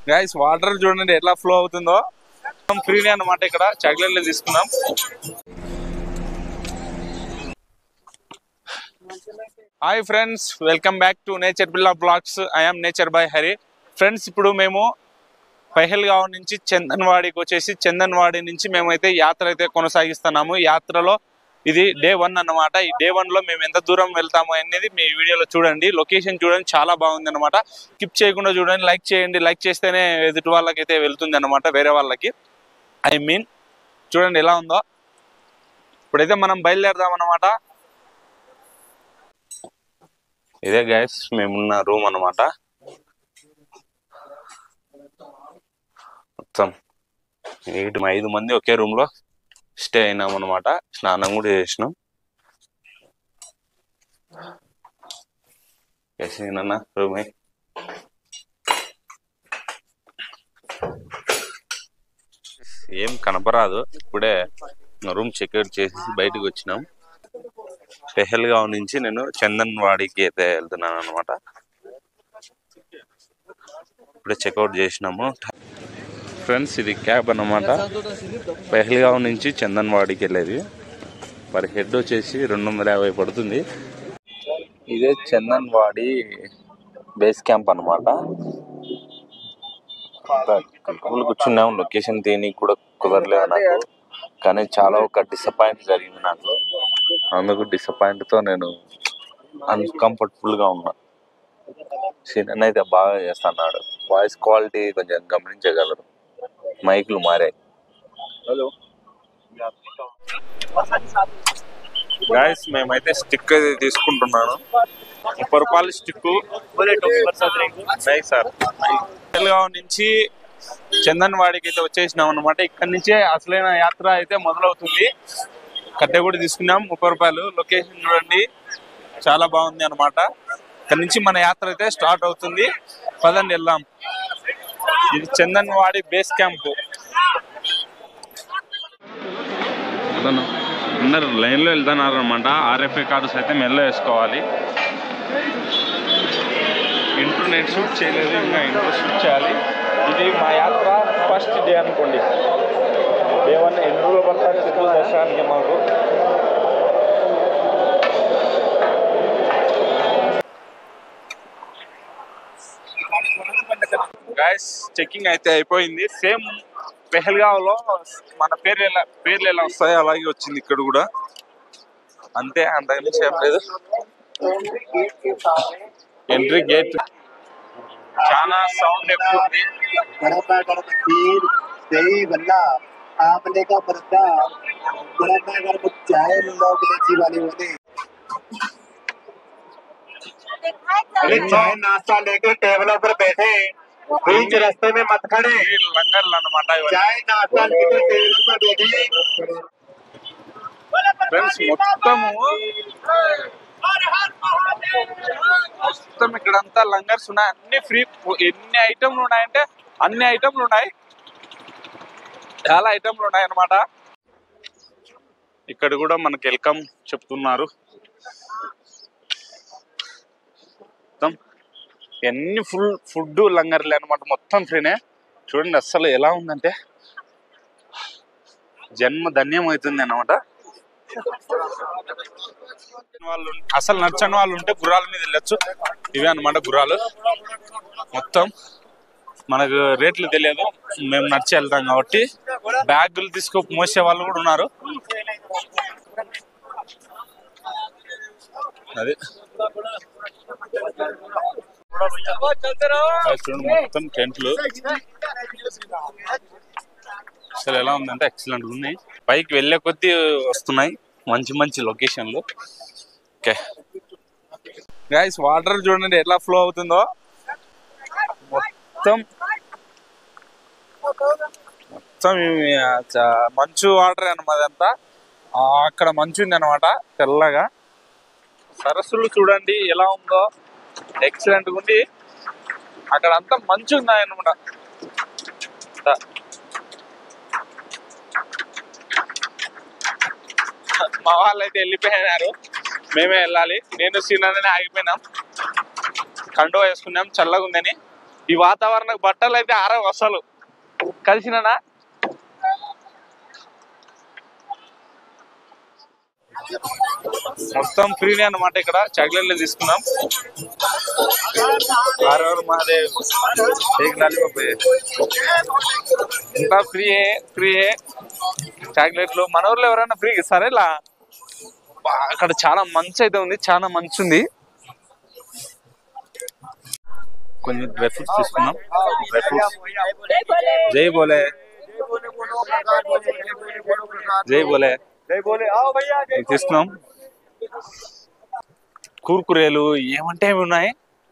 Guys water చూడండి ఎట్లా flow అవుతుందో. ఫ్రీనే అన్నమాట. ఇక్కడ చాక్లెట్లు తీసుకున్నాం. Hi friends, welcome back to nature బిల్లా blogs. I'm nature by Hari. Friends, ఇప్పుడు మేము పహల్గావ్ నుంచి చందన్వాడికి వచ్చేసి, చందన్వాడి నుంచి మేమైతే యాత్ర అయితే కొనసాగిస్తున్నాము. యాత్రలో ఇది డే 1 అన్నమాట. ఈ డే 1 లో మేము ఎంత దూరం వెళ్తాము అనేది మీ వీడియోలో చూడండి. లొకేషన్ చూడండి, చాలా బాగుంది అనమాట. స్కిప్ చేయకుండా చూడండి, లైక్ చేయండి. లైక్ చేస్తేనే ఎదుటి వాళ్ళకైతే వెళ్తుంది అనమాట, వేరే వాళ్ళకి. ఐ మీన్ చూడండి ఎలా ఉందో. ఇప్పుడైతే మనం బయలుదేరదాం అనమాట. ఇదే గైస్ మేమున్న రూమ్ అనమాట. మొత్తం 5 మంది ఒకే రూమ్ లో స్టే అయినాం అనమాట. స్నానం కూడా చేసినాం. రూమ్ ఏం కనపరాదు. ఇప్పుడే రూమ్ చెక్అవుట్ చేసి బయటకు వచ్చినాం. పహల్గావ్ నుంచి నేను చందన్వాడికి అయితే వెళ్తున్నాను అనమాట. ఇప్పుడే చెక్అవుట్ చేసినాము. ఫ్రెండ్స్, ఇది క్యాబ్ అన్నమాట. పహల్గావ్ నుంచి చందన్వాడికి వెళ్ళేది. పర్ హెడ్ వచ్చేసి 250 పడుతుంది. ఇదే చందన్వాడి బేస్ క్యాంప్ అనమాట. కూర్చున్నాము. లొకేషన్ తీయడానికి కూడా కుదరలేదు నాకు. కానీ చాలా ఒక డిసప్పాయింట్ జరిగింది నాకు. అందుకు డిసప్పాయింట్ తో నేను అన్కంఫర్టబుల్ గా ఉన్నా. సీన్ అయితే బాగా చేస్తున్నాడు. వాయిస్ క్వాలిటీ కొంచెం గమనించగలరు. మైకులు మారాయి. హలో గాయస్, మేమైతే స్టిక్ అయితే తీసుకుంటున్నాను. 30 రూపాయలు స్టిక్. సార్, పహల్గావ్ నుంచి చందన్వాడికి అయితే వచ్చేసినాం అనమాట. ఇక్కడ నుంచే అసలైన యాత్ర అయితే మొదలవుతుంది. కట్టె కూడా తీసుకున్నాం, 30 రూపాయలు. లొకేషన్ చూడండి, చాలా బాగుంది అనమాట. ఇక్కడ నుంచి మన యాత్ర అయితే స్టార్ట్ అవుతుంది. పదండి వెళ్దాం. ఇది చందన్వాడి బేస్ క్యాంప్. అందరు లైన్ లో వెళ్తున్నారు అనమాట. RFA కార్డ్స్ అయితే మెల్ల వేసుకోవాలి. ఇంటర్నెట్ షూట్ చేయలేదు, ఇంకా ఇంటర్ షూట్ చేయాలి. ఇది మా యాత్ర ఫస్ట్ డే అనుకోండి. డే 1 ఎన్ని రోజులు పడతారు దర్శనానికి మాకు. గాయస్, చెకింగ్ అయితే అయిపోయింది. సేమ్ పహల్గావ్ లో మన పేర్లు ఎలా వస్తాయో అలాగే వచ్చింది ఇక్కడ కూడా. అంతే, అంతకుమించి ఏం లేదు. ఎంట్రీ గేట్ చాలా సౌండ్ ఎక్కువ ఉంది. चाय नाश्ता लेके टेबलों पर बैठे, बीच रास्ते में मत खड़े। లంగర్లు అన్నమాట. चाय नाश्ता लेके टेबलों पर बैठे। ఫ్రెండ్స్, మొత్తం ఇక్కడంతా లంగర్స్ ఉన్నాయి. అన్ని ఫ్రీ. ఎన్ని ఐటమ్లు ఉన్నాయంటే అన్ని ఐటమ్లు ఉన్నాయి. చాలా ఐటమ్లు ఉన్నాయి అన్నమాట. ఇక్కడ కూడా మనకి వెల్కమ్ చెప్తున్నారు. మొత్తం ఎన్ని ఫుడ్ లంగర్లే అనమాట. మొత్తం ఫ్రీనే. చూడండి అస్సలు ఎలా ఉందంటే జన్మ ధన్యం అవుతుంది అన్నమాట. అసలు నచ్చని వాళ్ళు ఉంటే గుర్రాల మీద వెళ్ళొచ్చు. ఇవే అన్నమాట గుర్రాలు. మొత్తం మనకు రేట్లు తెలియదు, మేము నడిచి వెళ్తాం కాబట్టి. బ్యాగులు మోసే వాళ్ళు కూడా ఉన్నారు. అది చూడండి, మొత్తం టెంట్లు. అసలు ఎలా ఉందంటే ఎక్సలెంట్ ఉన్నాయి. పైకి వెళ్ళే కొద్దీ వస్తున్నాయి మంచి మంచి లొకేషన్లు. ఓకే గైస్, వాటర్ చూడండి ఎట్లా ఫ్లో అవుతుందో. మొత్తం మంచు వాటర్ అన్నమాట అంతా. అక్కడ మంచు ఉంది అనమాట తెల్లగా. సరస్సులు చూడండి ఎలా ఉందో, ఎక్సలెంట్ గా ఉంది. అక్కడ అంతా మంచు ఉన్నాయి అన్నమాట. మా వాళ్ళు అయితే వెళ్ళిపోయినారు, మేమే వెళ్ళాలి. నేను సీనానే ఆగిపోయినాం. కండువా వేసుకున్నాం చల్లగా ఉందని. ఈ వాతావరణం బట్టలు అయితే ఆరవు అసలు. కలిసినా మొత్తం ఫ్రీనే అన్నమాట. ఇక్కడ చాక్లెట్లు తీసుకున్నాం. మహాదేవ్ ఇంకా ఫ్రీయే చాక్లెట్లు. మన ఊర్లో ఎవరైనా ఫ్రీ సరేలా. అక్కడ చాలా మంచు అయితే ఉంది, చాలా మంచు ఉంది. కొన్ని డ్రై ఫ్రూట్స్ తీసుకున్నాం. డ్రై ఫ్రూట్స్ జై బోలే తీసుకున్నాం. కూర్కురేలు ఏమంటే ఏమి ఉన్నాయి,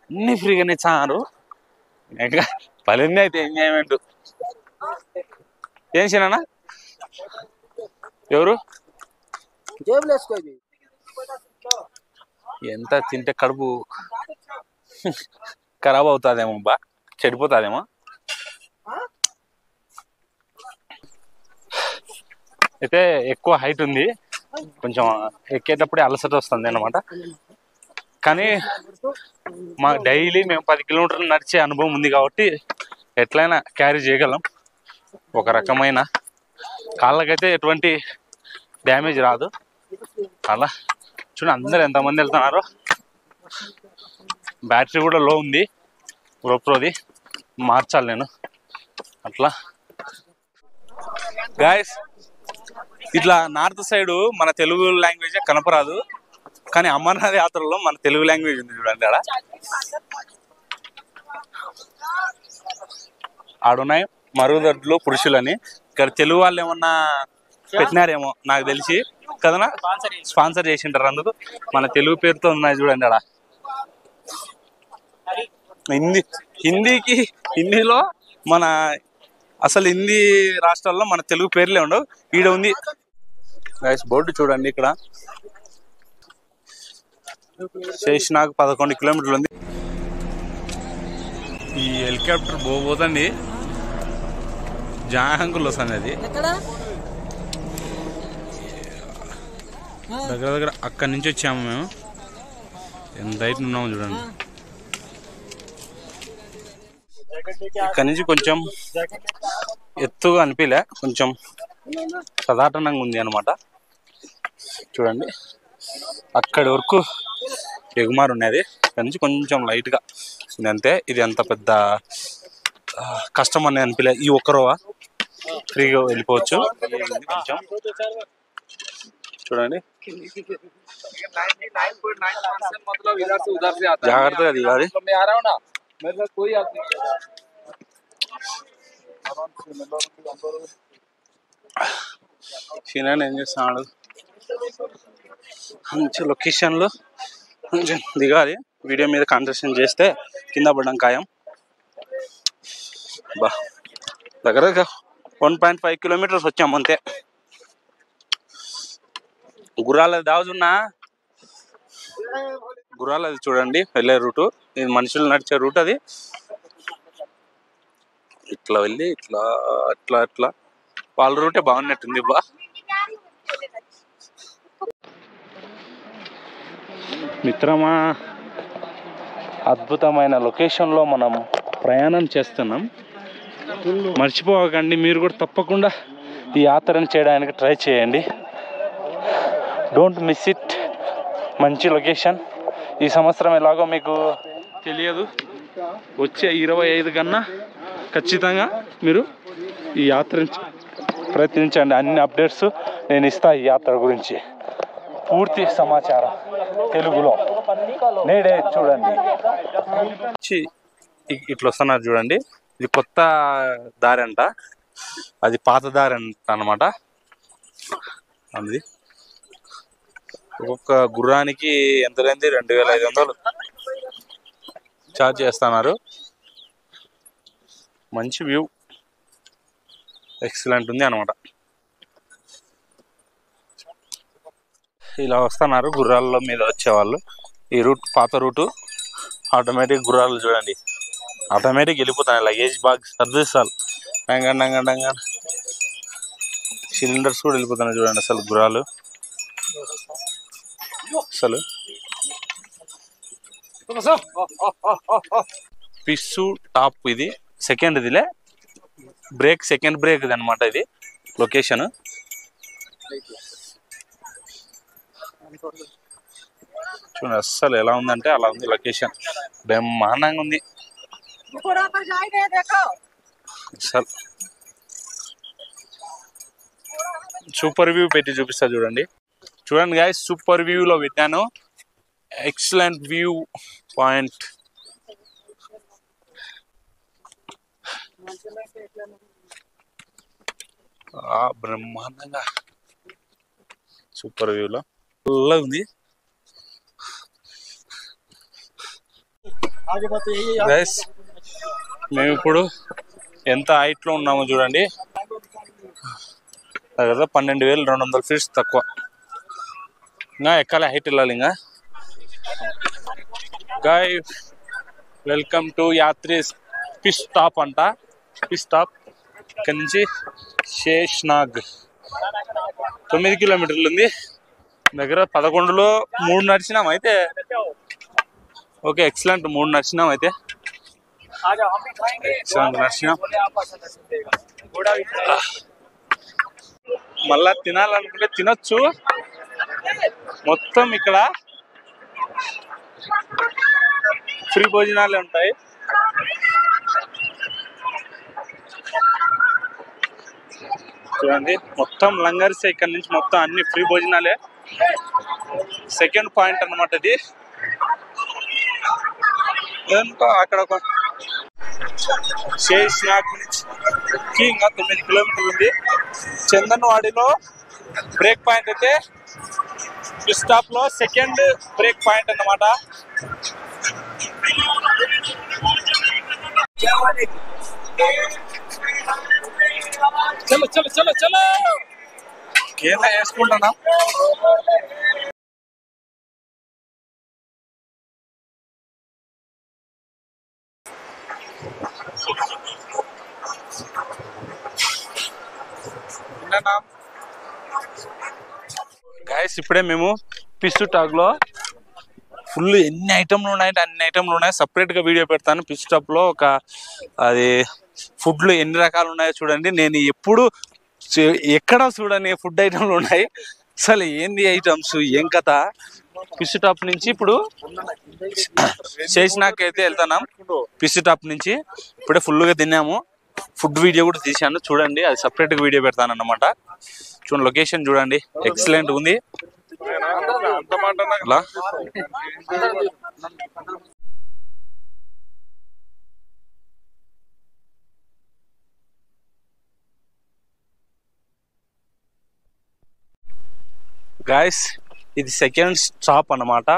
అన్ని ఫ్రీగానే ఇచ్చారు. ఇంకా పలింది అయితే ఎంజాయ్మెంట్. ఏం చిన్న ఎవరు ఎంత తింటే కడుపు ఖరాబ్ అవుతుందేమో, చెడిపోతుందేమో. అయితే ఎక్కువ హైట్ ఉంది, కొంచెం ఎక్కేటప్పుడే అలసట వస్తుంది అన్నమాట. కానీ మా డైలీ మేము 10 కిలోమీటర్లు నడిచే అనుభవం ఉంది కాబట్టి ఎట్లయినా క్యారీ చేయగలం. ఒక రకమైన కాళ్ళకైతే ఎటువంటి డ్యామేజ్ రాదు. అలా చూడండి అందరు ఎంతమంది వెళ్తున్నారు. బ్యాటరీ కూడా లో ఉంది, GoProది మార్చాలి నేను. అట్లా గాయస్, ఇట్లా నార్త్ సైడ్ మన తెలుగు లాంగ్వేజ్ కనపరాదు, కానీ అమర్నాథ్ యాత్రలో మన తెలుగు లాంగ్వేజ్ ఉంది చూడండి. ఆడున్నాయి మరుగుదొడ్లు పురుషులని. ఇక్కడ తెలుగు వాళ్ళు ఏమన్నా పెట్టినారేమో నాకు తెలిసి కదనా, స్పాన్సర్ చేసింటారు. అందుకు మన తెలుగు పేరుతో ఉన్నాయి చూడండి. ఆడ హిందీలో మన అసలు హిందీ రాష్ట్రాల్లో మన తెలుగు పేర్లే ఉండవు. ఈడ ఉంది గైస్ బోర్డు చూడండి. ఇక్కడ శేషనాగ్ 11 కిలోమీటర్లు ఉంది. ఈ హెలికాప్టర్ పోతండి, జాంగులు వస్తుంది. అది దగ్గర అక్కడి నుంచి వచ్చాము మేము. ఎంత హైట్ ఉన్నాము చూడండి. ఇక్కడ నుంచి కొంచెం ఎత్తుగా అనిపించలే, కొంచెం సదాటనంగా ఉంది అనమాట. చూడండి అక్కడి వరకు ఎగుమారు ఉన్నది, ఇక్కడ నుంచి కొంచెం లైట్గా అంతే. ఇది అంత పెద్ద కష్టం అనేది అనిపించలే. ఈ ఒక్కరోవ ఫ్రీగా వెళ్ళిపోవచ్చు. కొంచెం చూడండి జాగ్రత్తగా దిగాలి. సీనాన్ని ఏం చేస్తున్నాడు, మంచి లొకేషన్లో కొంచెం దిగాలి. వీడియో మీద కాన్సన్ట్రేషన్ చేస్తే కింద పడడం ఖాయం. దగ్గర 1.5 కిలోమీటర్స్ వచ్చాము అంతే. గుర్రాలది దావుతున్నా, గుర్రాలది చూడండి వెళ్ళే రూటు. ఇది మనుషులు నడిచే రూట్. అది ఇట్లా వెళ్ళి ఇట్లా అట్లా అట్లా వాళ్ళ రూటే బాగున్నట్టుంది. మిత్రమా, అద్భుతమైన లొకేషన్లో మనం ప్రయాణం చేస్తున్నాం. మర్చిపోకండి, మీరు కూడా తప్పకుండా ఈ యాత్రను చేయడానికి ట్రై చేయండి. Don't miss it. మంచి లొకేషన్. ఈ సంవత్సరం ఎలాగో మీకు తెలియదు, వచ్చే 25 కన్నా ఖచ్చితంగా మీరు ఈ యాత్ర ప్రయత్నించండి. అన్ని అప్డేట్స్ నేను ఇస్తా ఈ యాత్ర గురించి. పూర్తి సమాచారం తెలుగులో నేడే చూడండి. ఇట్లా వస్తున్నారు చూడండి. ఇది కొత్త దారి అంట, అది పాత దారి అంట అన్నమాట. అది ఒక్కొక్క గుర్రానికి ఎంతైంది, 2500 ఛార్జ్ చేస్తున్నారు. మంచి వ్యూ, ఎక్సలెంట్ ఉంది అనమాట. ఇలా వస్తున్నారు గుర్రాల మీద వచ్చేవాళ్ళు. ఈ రూట్ పాత రూటు. ఆటోమేటిక్ గుర్రాలు చూడండి, ఆటోమేటిక్ వెళ్ళిపోతాయి. లగేజ్ బాగ్ సర్దిస్తాలు డంగ సిలిండర్స్ కూడా వెళ్ళిపోతున్నాయి చూడండి. అసలు గుర్రాలు అసలు పిస్సు టాప్. ఇది సెకండ్ ఇదిలే బ్రేక్, సెకండ్ బ్రేక్ ఇది అనమాట. ఇది లొకేషన్ చూడండి, అస్సలు ఎలా ఉందంటే అలా ఉంది లొకేషన్. బ్రహ్మాండంగా ఉంది అసలు. సూపర్ వ్యూ పెట్టి చూపిస్తా చూడండి. చూడండి గాయస్, సూపర్ వ్యూలో పెట్టాను. Excellent view point. బ్రహ్మాండంగా సూపర్ వ్యూలో ఫుల్గా ఉంది గైస్. మేము ఇప్పుడు ఎంత హైట్ లో ఉన్నామో చూడండి కదా, 12,200 ఫీట్స్ తక్కువ. ఇంకా ఎక్కాలి, హైట్ వెళ్ళాలి ఇంకా. Guy welcome to Yatri pit stop అంట. పిస్ స్టాప్ ఇక్కడ నుంచి శేష్నాగ్ 9 కిలోమీటర్లు ఉంది. దగ్గర 11లో 3 నడిచినాం అయితే. Okay, excellent. 3 నడిచినాం అయితే, ఎక్సలెంట్ నడిచినాం. మళ్ళా తినాలనుకుంటే తినొచ్చు. మొత్తం ఇక్కడ ఫ్రీ భోజనాలే ఉంటాయి. చూడండి, మొత్తం లంగర్స్ ఇక్కడ నుంచి మొత్తం అన్ని ఫ్రీ భోజనాలే. సెకండ్ పాయింట్ అన్నమాట ఇది. అక్కడ ఒక శేష్నాగ్ నుంచి ఇంకా 9 కిలోమీటర్లు ఉంది. చందన్వాడిలో బ్రేక్ పాయింట్ అయితే పిస్ స్టాప్ లో సెకండ్ బ్రేక్ పాయింట్ అన్నమాట. చలో చలో చలో చలో ఏదో వేసుకుంటున్నా. గాయస్ ఇప్పుడే మేము పిస్సు టాక్ లో ఫుల్ ఎన్ని ఐటమ్లు ఉన్నాయంటే అన్ని ఐటమ్లు ఉన్నాయి. సపరేట్ గా వీడియో పెడతాను. పిస్సు టాప్ లో ఒక అది ఫుడ్లు ఎన్ని రకాలు ఉన్నాయో చూడండి. నేను ఎప్పుడు ఎక్కడ చూడని ఫుడ్ ఐటమ్లు ఉన్నాయి. అసలు ఏంది ఐటమ్స్, ఏం కథ. పిస్సు టాప్ నుంచి ఇప్పుడు శేష్నాగ్ అయితే వెళ్తున్నాం. పిస్సు టాప్ నుంచి ఇప్పుడే ఫుల్ గా తిన్నాము. ఫుడ్ వీడియో కూడా తీసాను చూడండి, అది సపరేట్ గా వీడియో పెడతాను అన్నమాట. చూడండి, లొకేషన్ చూడండి, ఎక్సలెంట్ ఉంది. గాయస్ ఇది సెకండ్ స్టాప్ అన్నమాట.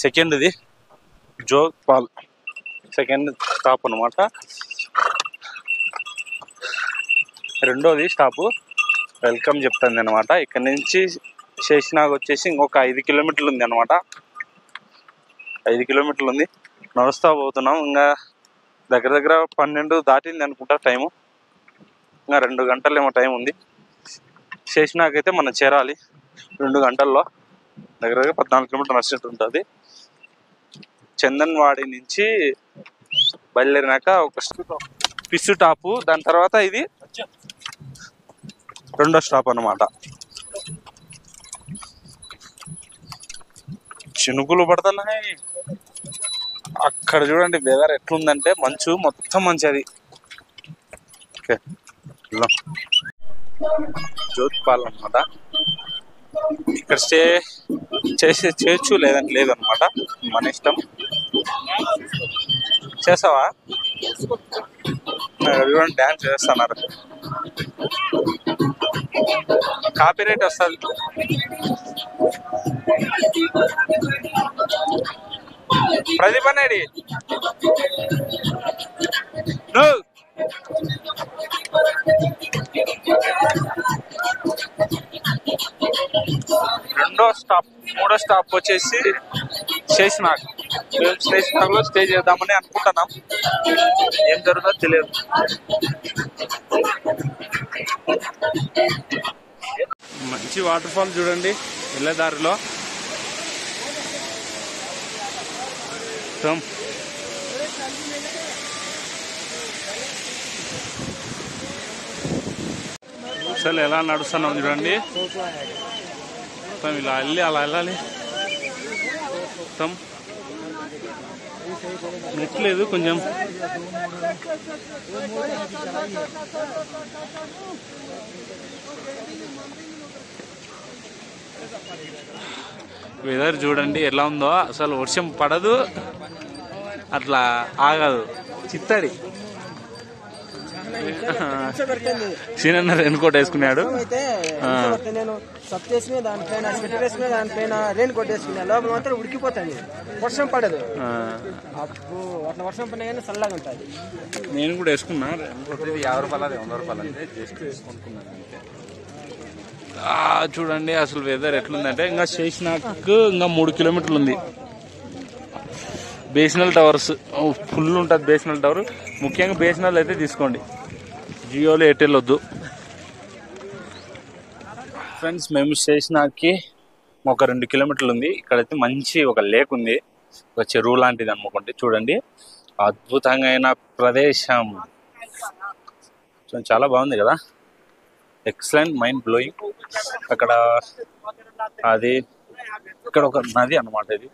సెకండ్ ఇది జోగ్పాల్ సెకండ్ స్టాప్ అన్నమాట. రెండోది స్టాపు వెల్కమ్ చెప్తుంది అనమాట. ఇక్కడ నుంచి శేష్నాగ్ వచ్చేసి ఇంకొక 5 కిలోమీటర్లు ఉంది అనమాట. 5 కిలోమీటర్లు ఉంది. నడుస్తా పోతున్నాం. ఇంకా దగ్గర దగ్గర 12 దాటింది అనుకుంటా టైము. ఇంకా 2 గంటలేమో టైం ఉంది. శేష్నాగ్ అయితే మనం చేరాలి 2 గంటల్లో. దగ్గర దగ్గర 14 కిలోమీటర్లు నడిచినట్టు ఉంటుంది. చందన్వాడి నుంచి బయలుదేరినాక ఒక పిస్సు టాపు, దాని తర్వాత ఇది రెండో స్టాప్ అన్నమాట. చినుకులు పడుతున్నాయి. అక్కడ చూడండి వెదర్ ఎట్లుందంటే మంచు, మొత్తం మంచి. అది ఓకే, జోగ్పాల్ అన్నమాట. ఇక్కడ స్టే చేయొచ్చు, లేదంటే లేదు అనమాట, మన ఇష్టం. చేసావా? చూడండి డ్యాన్స్ చేస్తున్నారు. కాపీరైట్ వస్తుంది. ప్రదీప్ అనేది రెండో స్టాప్. మూడో స్టాప్ వచ్చేసి శేష్నాగ్. మేము శేష్నాగ్ లో స్టే చేద్దామని అనుకుంటున్నాం. ఏం జరుగుతుందో తెలియదు. మంచి వాటర్ ఫాల్ చూడండి వెళ్ళేదారిలో. అసలు ఎలా నడుస్తున్నాం చూడండి. మొత్తం ఇలా వెళ్ళి అలా వెళ్ళాలి. మొత్తం నెట్లేదు కొంచెం. వెదర్ చూడండి ఎలా ఉందో. అసలు వర్షం పడదు, అట్లా ఆగదు, చిత్తడి. సీనన్న రెయిన్ కోట్ వేసుకున్నాడు. నేను సబ్ వేసుకునే దానిపైన స్వెట్ వేసుకునే దానిపైన రెయిన్ కోట్ వేసుకున్నా. లోపల మాత్రం ఉడికిపోతాను, వర్షం పడదు. అప్పుడు అట్లా వర్షం పడినా కానీ చల్లగా ఉంటుంది. నేను కూడా వేసుకున్నా. రెయిన్ కోట్ 50 రూపాయలు, 100 రూపాయలు అంటే జస్ట్ వేసుకుంటున్నాను అంతే. చూడండి అసలు వెదర్ ఎట్లుందంటే, ఇంకా శేషనాగ్కు ఇంకా 3 కిలోమీటర్లు ఉంది. బేసినల్ టవర్స్ ఫుల్ ఉంటుంది. బేసినల్ టవర్ ముఖ్యంగా బేసినల్ అయితే తీసుకోండి, జియోలో ఎయిర్టెల్ వద్దు. ఫ్రెండ్స్ మేము శేషనాగ్కి ఒక 2 కిలోమీటర్లు ఉంది. ఇక్కడైతే మంచి ఒక లేక్ ఉంది, ఒక చెరువు లాంటిది అనుకోండి. చూడండి అద్భుతంగా ప్రదేశం, చాలా బాగుంది కదా. Excellent, mind blowing. అక్కడ అది ఇక్కడ ఒక నది అన్నమాట. ఇది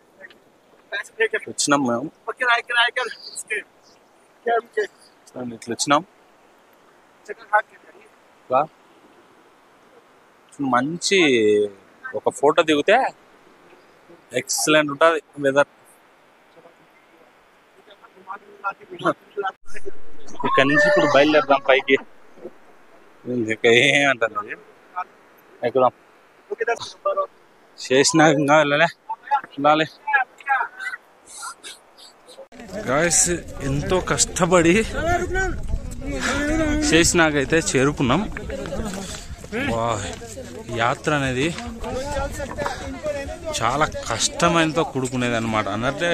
వచ్చినాం మేము, ఇట్లా వచ్చినాం. మంచి ఒక ఫోటో దిగితే ఎక్సలెంట్ ఉంటుంది వెదర్. ఇక్కడ నుంచి ఇప్పుడు బయలుదేరదాం పైకి. ఏమంటారు అది ఎక్కుదాం. శేషనాగ్ వెళ్ళాలి. గాయస్ ఎంతో కష్టపడి శేషనాగ్ అయితే చేరుకున్నాం. యాత్ర అనేది చాలా కష్టమైనతో కూడుకునేది అనమాట. అన్నట్టే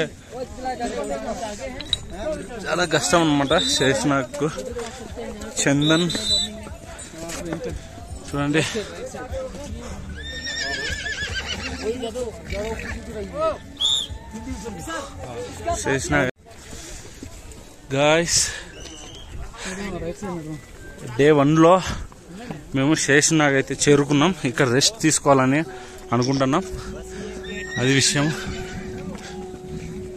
చాలా కష్టం అనమాట. శేషనాగ్కు చందన్ చూడండి. శేషనాగ్ గాయస్ డే 1లో మేము శేషనాగ్ అయితే చేరుకున్నాం. ఇక్కడ రెస్ట్ తీసుకోవాలని అనుకుంటున్నాం, అది విషయం.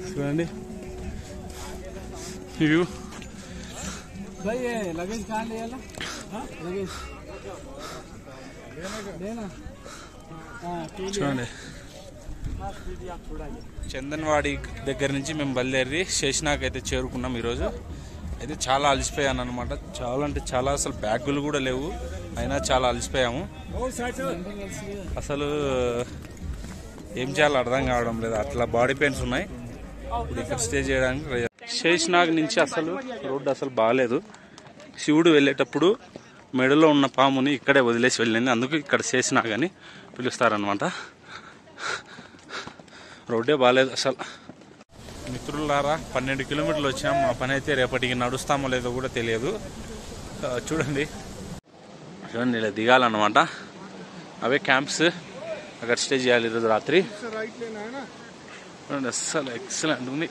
చూడండి వ్యూ. చూడండి చందన్వాడి దగ్గర నుంచి మేము బయలుదేరి శేషనాగ్ అయితే చేరుకున్నాం. ఈరోజు అయితే చాలా అలసిపోయాను అనమాట. చాలా అంటే చాలా, అసలు బ్యాగులు కూడా లేవు, అయినా చాలా అలసిపోయాము. అసలు ఏం చేయాలో అర్థం కావడం లేదు, అట్లా బాడీ పెయిన్స్ ఉన్నాయి. ఇప్పుడు ఇక్కడ స్టే చేయడానికి శేషనాగ్ నుంచి అసలు రోడ్డు అసలు బాగాలేదు. శివుడు వెళ్ళేటప్పుడు మెడలో ఉన్న పాముని ఇక్కడే వదిలేసి వెళ్ళింది, అందుకు ఇక్కడ శేషనాగ్ అని పిలుస్తారనమాట. రోడ్డే బాగాలేదు అసలు. మిత్రులారా 12 కిలోమీటర్లు వచ్చాం. మా పని అయితే రేపటికి నడుస్తామో లేదో కూడా తెలియదు. చూడండి ఇలా దిగాలన్నమాట. అవే క్యాంప్స్, అక్కడ స్టే చేయాలి ఈరోజు రాత్రి. చూడండి అస్సలు ఎక్సలెంట్ ఉంది.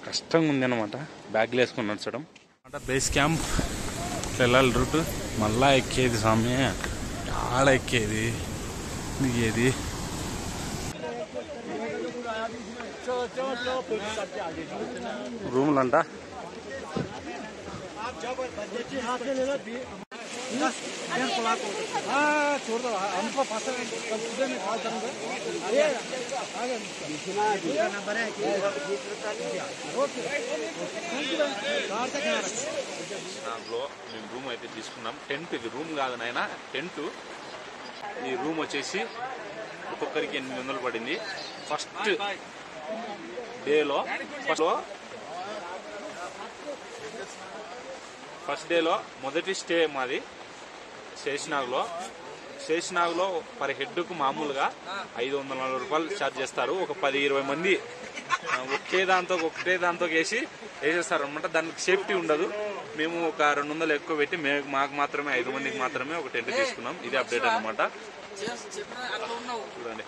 కష్టంగా ఉంది అనమాట బ్యాగ్లు వేసుకొని నడచడం. బేస్ క్యాంప్ వెళ్ళాలి రూట్. మళ్ళా ఎక్కేది స్వామి, ఆడ ఎక్కేది దిగేది. రూమ్లు అంట. మేము రూమ్ అయితే తీసుకున్నాం. టెంట్, ఇది రూమ్ కాదు నాయన, టెంట్. ఈ రూమ్ వచ్చేసి ఒక్కొక్కరికి 800 పడింది. ఫస్ట్ డేలో మొదటి స్టే మాది శేషనాగ్లో పర్ హెడ్కు మామూలుగా 540 రూపాయలు ఛార్జ్ చేస్తారు. ఒక 10-20 మంది ఒకటే దాంతో వేసేస్తారు అనమాట. దానికి సేఫ్టీ ఉండదు. మేము ఒక 200 ఎక్కువ పెట్టి మాకు మాత్రమే 5 మందికి మాత్రమే ఒక టెంట్ తీసుకున్నాం. ఇది అప్డేట్ అనమాట. చూడండి.